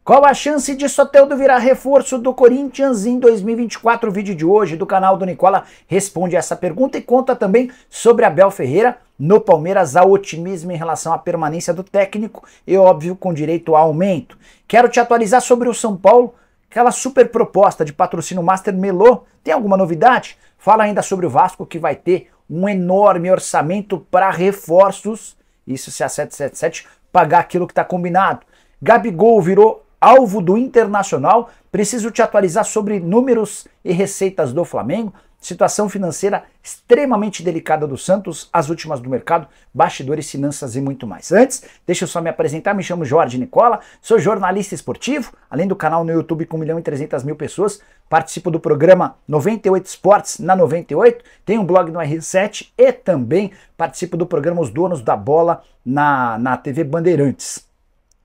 Qual a chance de Soteldo virar reforço do Corinthians em 2024? O vídeo de hoje do canal do Nicola responde essa pergunta e conta também sobre Abel Ferreira. No Palmeiras há otimismo em relação à permanência do técnico e, óbvio, com direito a aumento. Quero te atualizar sobre o São Paulo, aquela super proposta de patrocínio Master Melô. Tem alguma novidade? Fala ainda sobre o Vasco, que vai ter um enorme orçamento para reforços. Isso se a 777 pagar aquilo que está combinado. Gabigol virou alvo do Internacional. Preciso te atualizar sobre números e receitas do Flamengo, situação financeira extremamente delicada do Santos, as últimas do mercado, bastidores, finanças e muito mais. Antes, deixa eu só me apresentar, me chamo Jorge Nicola, sou jornalista esportivo, além do canal no YouTube com 1.300.000 pessoas, participo do programa 98 Esportes na 98, tenho um blog no R7 e também participo do programa Os Donos da Bola na TV Bandeirantes.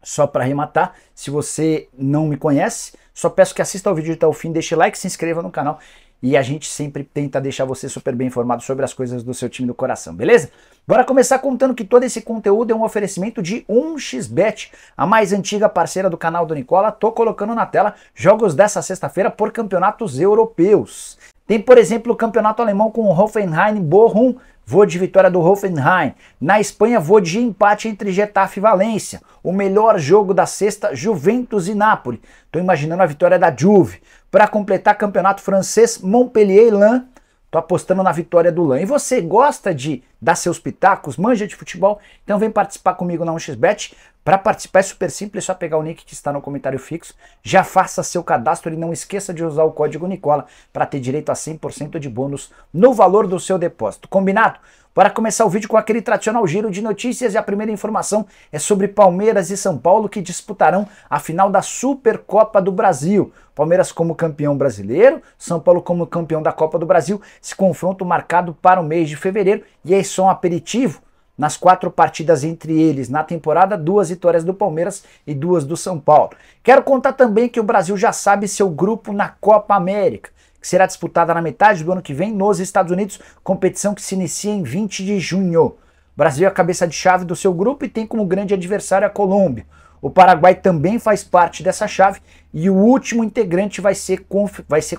Só para arrematar, se você não me conhece, só peço que assista ao vídeo até o fim, deixe like, se inscreva no canal e a gente sempre tenta deixar você super bem informado sobre as coisas do seu time do coração, beleza? Bora começar contando que todo esse conteúdo é um oferecimento de 1xBet, a mais antiga parceira do canal do Nicola. Tô colocando na tela jogos dessa sexta-feira por campeonatos europeus. Tem, por exemplo, o campeonato alemão com o Hoffenheim Bochum, vou de vitória do Hoffenheim. Na Espanha, vou de empate entre Getafe e Valência. O melhor jogo da sexta, Juventus e Napoli. Tô imaginando a vitória da Juve. Para completar, campeonato francês, Montpellier e Lens. Tô apostando na vitória do Lens. E você gosta de dar seus pitacos, manja de futebol? Então vem participar comigo na 1xBet. Para participar é super simples, é só pegar o link que está no comentário fixo. Já faça seu cadastro e não esqueça de usar o código Nicola para ter direito a 100% de bônus no valor do seu depósito. Combinado? Para começar o vídeo com aquele tradicional giro de notícias, e a primeira informação é sobre Palmeiras e São Paulo, que disputarão a final da Supercopa do Brasil. Palmeiras como campeão brasileiro, São Paulo como campeão da Copa do Brasil, esse confronto marcado para o mês de fevereiro, e é só um aperitivo. Nas 4 partidas entre eles na temporada, 2 vitórias do Palmeiras e 2 do São Paulo. Quero contar também que o Brasil já sabe seu grupo na Copa América, que será disputada na metade do ano que vem nos Estados Unidos, competição que se inicia em 20 de junho. O Brasil é a cabeça de chave do seu grupo e tem como grande adversário a Colômbia. O Paraguai também faz parte dessa chave e o último integrante vai ser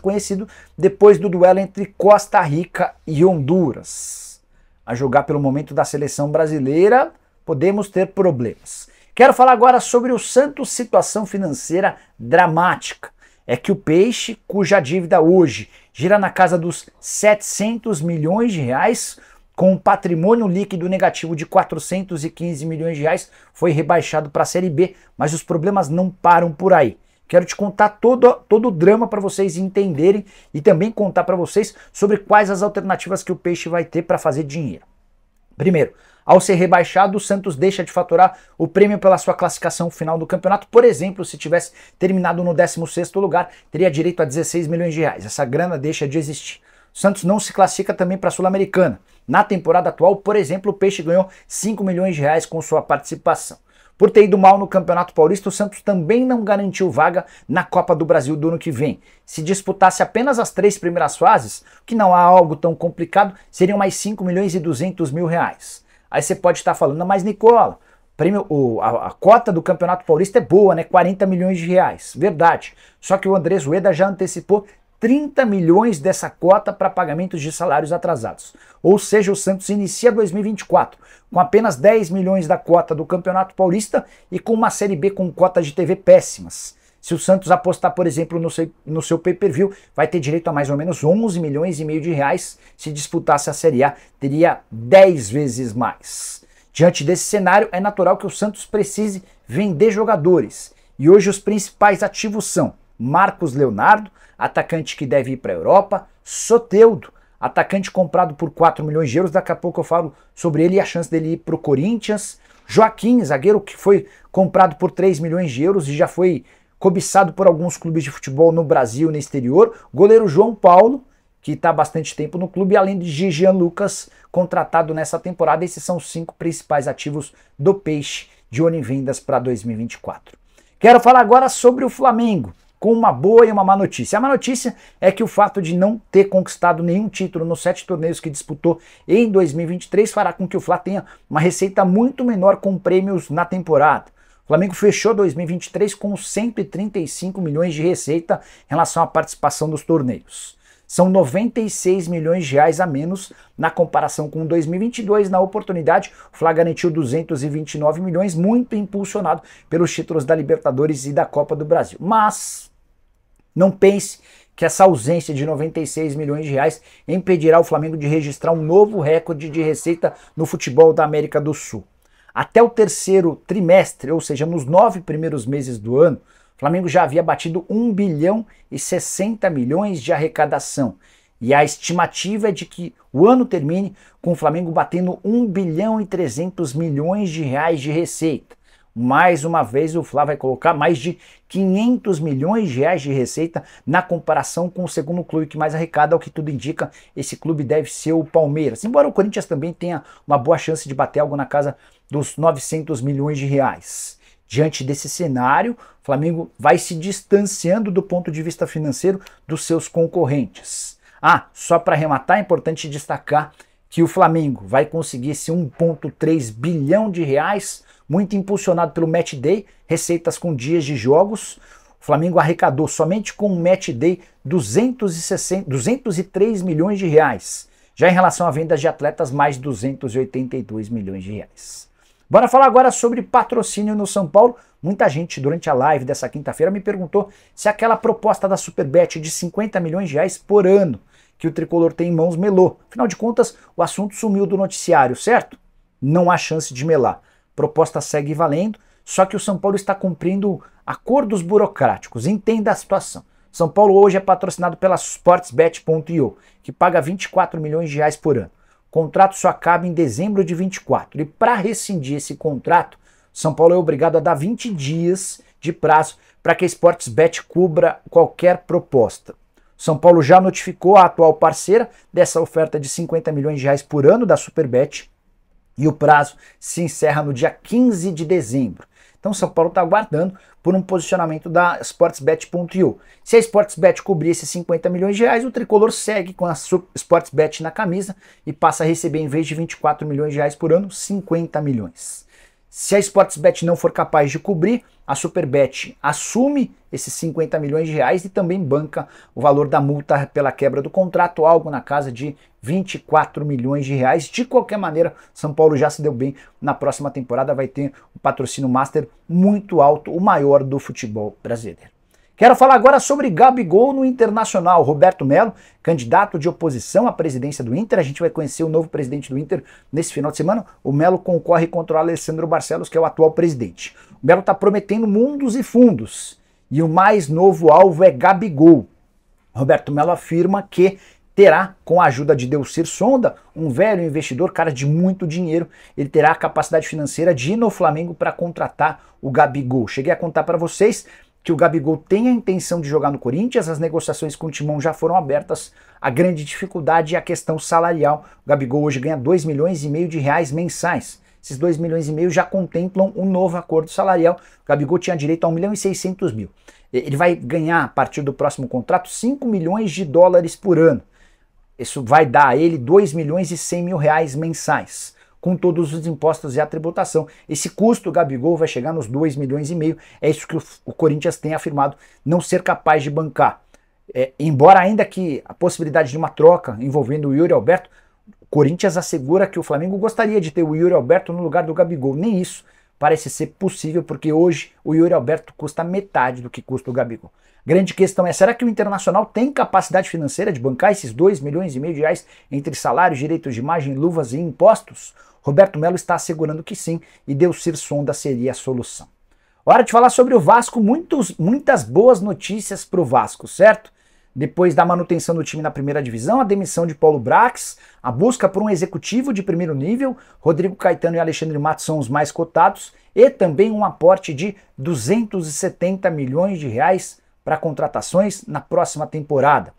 conhecido depois do duelo entre Costa Rica e Honduras. A jogar pelo momento da seleção brasileira, podemos ter problemas. Quero falar agora sobre o Santos, situação financeira dramática. É que o Peixe, cuja dívida hoje gira na casa dos 700 milhões de reais, com um patrimônio líquido negativo de 415 milhões de reais, foi rebaixado para a Série B, mas os problemas não param por aí. Quero te contar todo o drama para vocês entenderem e também contar para vocês sobre quais as alternativas que o Peixe vai ter para fazer dinheiro. Primeiro, ao ser rebaixado, o Santos deixa de faturar o prêmio pela sua classificação final do campeonato. Por exemplo, se tivesse terminado no 16º lugar, teria direito a 16 milhões de reais. Essa grana deixa de existir. O Santos não se classifica também para a Sul-Americana. Na temporada atual, por exemplo, o Peixe ganhou 5 milhões de reais com sua participação. Por ter ido mal no Campeonato Paulista, o Santos também não garantiu vaga na Copa do Brasil do ano que vem. Se disputasse apenas as 3 primeiras fases, que não há algo tão complicado, seriam mais 5 milhões e 200 mil reais. Aí você pode estar falando, mas Nicola, a cota do Campeonato Paulista é boa, né? 40 milhões de reais. Verdade. Só que o Andrés Rueda já antecipou 30 milhões dessa cota para pagamentos de salários atrasados. Ou seja, o Santos inicia 2024 com apenas 10 milhões da cota do Campeonato Paulista e com uma Série B com cotas de TV péssimas. Se o Santos apostar, por exemplo, no seu pay-per-view, vai ter direito a mais ou menos 11 milhões e meio de reais. Se disputasse a Série A, teria 10 vezes mais. Diante desse cenário, é natural que o Santos precise vender jogadores. E hoje os principais ativos são Marcos Leonardo, atacante que deve ir para a Europa, Soteldo, atacante comprado por 4 milhões de euros, daqui a pouco eu falo sobre ele e a chance dele ir para o Corinthians, Joaquim, zagueiro que foi comprado por 3 milhões de euros e já foi cobiçado por alguns clubes de futebol no Brasil e no exterior, goleiro João Paulo, que está há bastante tempo no clube, além de Jean Lucas, contratado nessa temporada. Esses são os 5 principais ativos do Peixe de olho em vendas para 2024. Quero falar agora sobre o Flamengo, com uma boa e uma má notícia. A má notícia é que o fato de não ter conquistado nenhum título nos 7 torneios que disputou em 2023 fará com que o Fla tenha uma receita muito menor com prêmios na temporada. O Flamengo fechou 2023 com 135 milhões de receita em relação à participação dos torneios. São 96 milhões de reais a menos na comparação com 2022. Na oportunidade, o Fla garantiu 229 milhões, muito impulsionado pelos títulos da Libertadores e da Copa do Brasil. Mas não pense que essa ausência de 96 milhões de reais impedirá o Flamengo de registrar um novo recorde de receita no futebol da América do Sul. Até o terceiro trimestre, ou seja, nos 9 primeiros meses do ano, o Flamengo já havia batido 1 bilhão e 60 milhões de arrecadação. E a estimativa é de que o ano termine com o Flamengo batendo 1 bilhão e 300 milhões de reais de receita. Mais uma vez o Fla vai colocar mais de 500 milhões de reais de receita na comparação com o segundo clube que mais arrecada, ao que tudo indica, esse clube deve ser o Palmeiras. Embora o Corinthians também tenha uma boa chance de bater algo na casa dos 900 milhões de reais. Diante desse cenário, o Flamengo vai se distanciando do ponto de vista financeiro dos seus concorrentes. Só para arrematar, é importante destacar que o Flamengo vai conseguir esse 1,3 bilhão de reais, muito impulsionado pelo Match Day, receitas com dias de jogos. O Flamengo arrecadou somente com o Match Day 203 milhões de reais. Já em relação a vendas de atletas, mais 282 milhões de reais. Bora falar agora sobre patrocínio no São Paulo. Muita gente durante a live dessa quinta-feira me perguntou se aquela proposta da Superbet de 50 milhões de reais por ano que o Tricolor tem em mãos melou. Afinal de contas, o assunto sumiu do noticiário, certo? Não há chance de melar. A proposta segue valendo, só que o São Paulo está cumprindo acordos burocráticos. Entenda a situação. São Paulo hoje é patrocinado pela Sportsbet.io, que paga 24 milhões de reais por ano. O contrato só acaba em dezembro de 24 e para rescindir esse contrato, São Paulo é obrigado a dar 20 dias de prazo para que a Sportsbet cubra qualquer proposta. São Paulo já notificou a atual parceira dessa oferta de 50 milhões de reais por ano da Superbet e o prazo se encerra no dia 15 de dezembro. Então São Paulo está aguardando por um posicionamento da Sportsbet.io. Se a Sportsbet cobrir esses 50 milhões de reais, o Tricolor segue com a Sportsbet na camisa e passa a receber, em vez de 24 milhões de reais por ano, 50 milhões. Se a Sportsbet não for capaz de cobrir, a Superbet assume esses 50 milhões de reais e também banca o valor da multa pela quebra do contrato, algo na casa de 24 milhões de reais. De qualquer maneira, São Paulo já se deu bem. Na próxima temporada vai ter um patrocínio master muito alto, o maior do futebol brasileiro. Quero falar agora sobre Gabigol no Internacional. Roberto Melo, candidato de oposição à presidência do Inter. A gente vai conhecer o novo presidente do Inter nesse final de semana. O Melo concorre contra o Alessandro Barcelos, que é o atual presidente. O Melo está prometendo mundos e fundos. E o mais novo alvo é Gabigol. Roberto Melo afirma que terá, com a ajuda de Delcir Sonda, um velho investidor, cara de muito dinheiro, ele terá a capacidade financeira de ir no Flamengo para contratar o Gabigol. Cheguei a contar para vocês que o Gabigol tem a intenção de jogar no Corinthians, as negociações com o Timão já foram abertas, a grande dificuldade é a questão salarial. O Gabigol hoje ganha 2 milhões e meio de reais mensais. Esses 2 milhões e meio já contemplam um novo acordo salarial. O Gabigol tinha direito a 1 milhão e 600 mil. Ele vai ganhar, a partir do próximo contrato, 5 milhões de dólares por ano. Isso vai dar a ele 2 milhões e 100 mil reais mensais, com todos os impostos e a tributação. Esse custo, Gabigol, vai chegar nos 2 milhões e meio. É isso que o Corinthians tem afirmado não ser capaz de bancar. Embora ainda que a possibilidade de uma troca envolvendo o Yuri Alberto, o Corinthians assegura que o Flamengo gostaria de ter o Yuri Alberto no lugar do Gabigol. Nem isso parece ser possível, porque hoje o Yuri Alberto custa metade do que custa o Gabigol. Grande questão é, será que o Internacional tem capacidade financeira de bancar esses 2 milhões e meio de reais entre salários, direitos de imagem, luvas e impostos? Roberto Melo está assegurando que sim, e Delcir Sonda seria a solução. Hora de falar sobre o Vasco, muitas boas notícias para o Vasco, certo? Depois da manutenção do time na primeira divisão, a demissão de Paulo Brax, a busca por um executivo de primeiro nível, Rodrigo Caetano e Alexandre Matos são os mais cotados, e também um aporte de 270 milhões de reais para contratações na próxima temporada.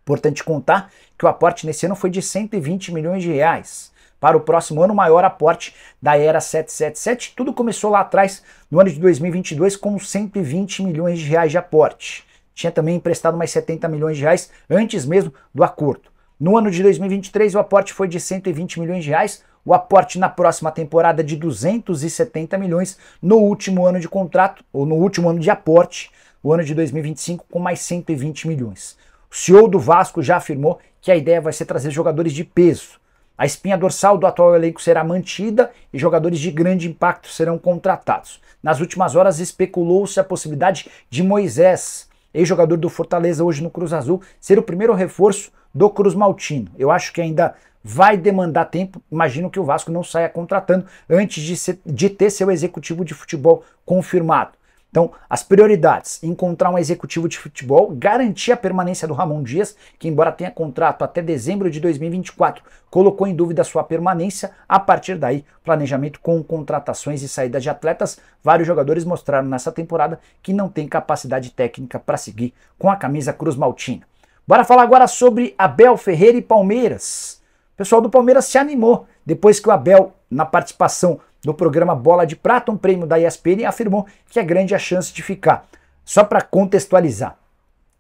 Importante contar que o aporte nesse ano foi de 120 milhões de reais. Para o próximo ano, o maior aporte da era 777. Tudo começou lá atrás, no ano de 2022, com 120 milhões de reais de aporte. Tinha também emprestado mais 70 milhões de reais antes mesmo do acordo. No ano de 2023, o aporte foi de 120 milhões de reais. o aporte na próxima temporada de 270 milhões no último ano de contrato, ou no último ano de aporte, o ano de 2025, com mais 120 milhões. O CEO do Vasco já afirmou que a ideia vai ser trazer jogadores de peso. A espinha dorsal do atual elenco será mantida e jogadores de grande impacto serão contratados. Nas últimas horas especulou-se a possibilidade de Moisés, ex-jogador do Fortaleza hoje no Cruz Azul, ser o primeiro reforço do Cruz Maltino. Eu acho que ainda vai demandar tempo, imagino que o Vasco não saia contratando antes de ter seu executivo de futebol confirmado. Então, as prioridades: encontrar um executivo de futebol, garantir a permanência do Ramon Dias, que embora tenha contrato até dezembro de 2024, colocou em dúvida sua permanência. A partir daí, planejamento com contratações e saída de atletas. Vários jogadores mostraram nessa temporada que não tem capacidade técnica para seguir com a camisa Cruz Maltina. Bora falar agora sobre Abel Ferreira e Palmeiras. O pessoal do Palmeiras se animou depois que o Abel, na participação do programa Bola de Prata, um prêmio da ESPN, afirmou que é grande a chance de ficar. Só para contextualizar,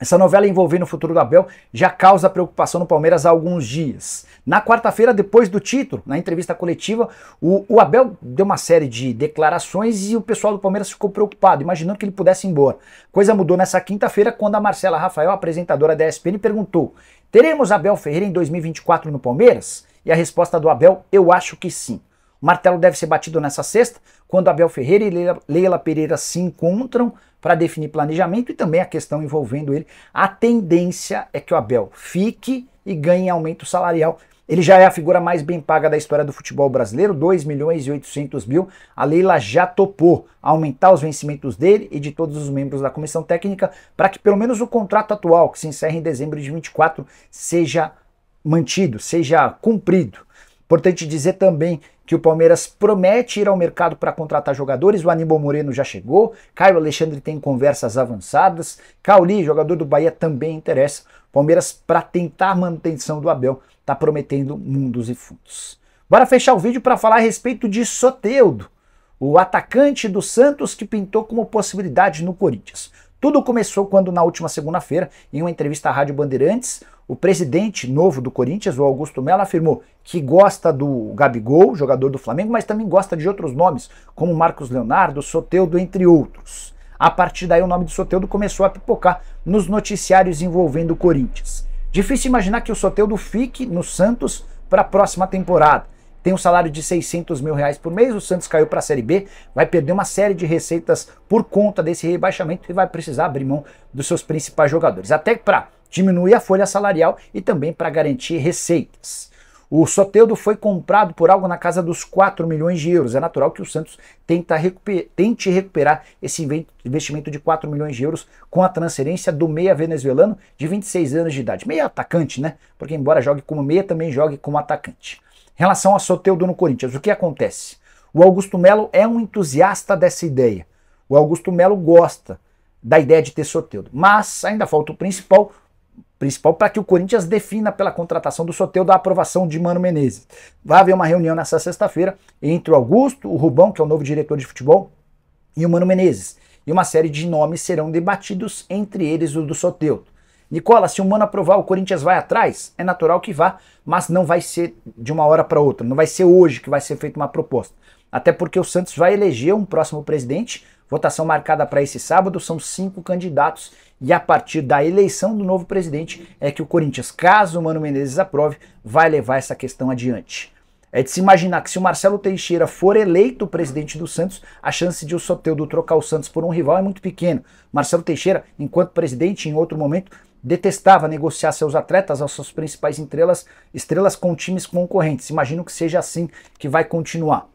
essa novela envolvendo o futuro do Abel já causa preocupação no Palmeiras há alguns dias. Na quarta-feira, depois do título, na entrevista coletiva, o Abel deu uma série de declarações e o pessoal do Palmeiras ficou preocupado, imaginando que ele pudesse ir embora. Coisa mudou nessa quinta-feira, quando a Marcela Rafael, apresentadora da ESPN, perguntou: teremos Abel Ferreira em 2024 no Palmeiras? E a resposta do Abel: eu acho que sim. O martelo deve ser batido nessa sexta, quando Abel Ferreira e Leila Pereira se encontram para definir planejamento e também a questão envolvendo ele. A tendência é que o Abel fique e ganhe aumento salarial. Ele já é a figura mais bem paga da história do futebol brasileiro, 2.800.000. A Leila já topou aumentar os vencimentos dele e de todos os membros da comissão técnica para que pelo menos o contrato atual, que se encerra em dezembro de 2024, seja mantido, seja cumprido. Importante dizer também que o Palmeiras promete ir ao mercado para contratar jogadores. O Aníbal Moreno já chegou, Caio Alexandre tem conversas avançadas, Cauli, jogador do Bahia, também interessa. Palmeiras, para tentar a manutenção do Abel, está prometendo mundos e fundos. Bora fechar o vídeo para falar a respeito de Soteldo, o atacante do Santos que pintou como possibilidade no Corinthians. Tudo começou quando, na última segunda-feira, em uma entrevista à Rádio Bandeirantes, o presidente novo do Corinthians, o Augusto Melo, afirmou que gosta do Gabigol, jogador do Flamengo, mas também gosta de outros nomes, como Marcos Leonardo, Soteldo, entre outros. A partir daí, o nome do Soteldo começou a pipocar nos noticiários envolvendo o Corinthians. Difícil imaginar que o Soteldo fique no Santos para a próxima temporada. Tem um salário de R$600 mil por mês, o Santos caiu para a Série B, vai perder uma série de receitas por conta desse rebaixamento e vai precisar abrir mão dos seus principais jogadores, até para diminuir a folha salarial e também para garantir receitas. O Soteldo foi comprado por algo na casa dos 4 milhões de euros. É natural que o Santos tente recuperar esse investimento de 4 milhões de euros com a transferência do meia venezuelano de 26 anos de idade. Meia atacante, né? Porque embora jogue como meia, também jogue como atacante. Em relação a Soteldo no Corinthians, o que acontece? O Augusto Melo é um entusiasta dessa ideia. O Augusto Melo gosta da ideia de ter Soteldo, mas ainda falta o principal para que o Corinthians defina pela contratação do Soteldo a aprovação de Mano Menezes. Vai haver uma reunião nessa sexta-feira entre o Augusto, o Rubão, que é o novo diretor de futebol, e o Mano Menezes. E uma série de nomes serão debatidos, entre eles o do Soteldo. Nicola, se o Mano aprovar, o Corinthians vai atrás? É natural que vá, mas não vai ser de uma hora para outra. Não vai ser hoje que vai ser feita uma proposta. Até porque o Santos vai eleger um próximo presidente, votação marcada para esse sábado, são 5 candidatos, e a partir da eleição do novo presidente é que o Corinthians, caso o Mano Menezes aprove, vai levar essa questão adiante. É de se imaginar que se o Marcelo Teixeira for eleito presidente do Santos, a chance de o Soteldo trocar o Santos por um rival é muito pequena. Marcelo Teixeira, enquanto presidente, em outro momento, detestava negociar seus atletas, as suas principais estrelas com times concorrentes. Imagino que seja assim que vai continuar.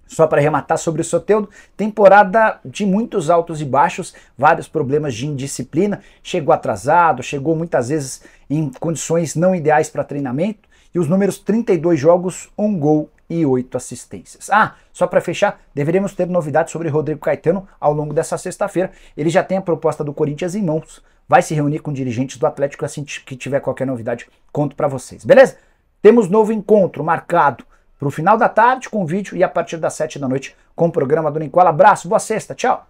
Só para arrematar sobre o Soteldo, temporada de muitos altos e baixos, vários problemas de indisciplina, chegou atrasado, chegou muitas vezes em condições não ideais para treinamento, e os números 32 jogos, 1 gol e 8 assistências. Ah, só para fechar, deveremos ter novidades sobre Rodrigo Caetano ao longo dessa sexta-feira. Ele já tem a proposta do Corinthians em mãos, vai se reunir com dirigentes do Atlético, assim que tiver qualquer novidade, conto para vocês, beleza? Temos novo encontro marcado para o final da tarde com vídeo e a partir das 7 da noite com o programa do Nicola. Abraço, boa sexta, tchau!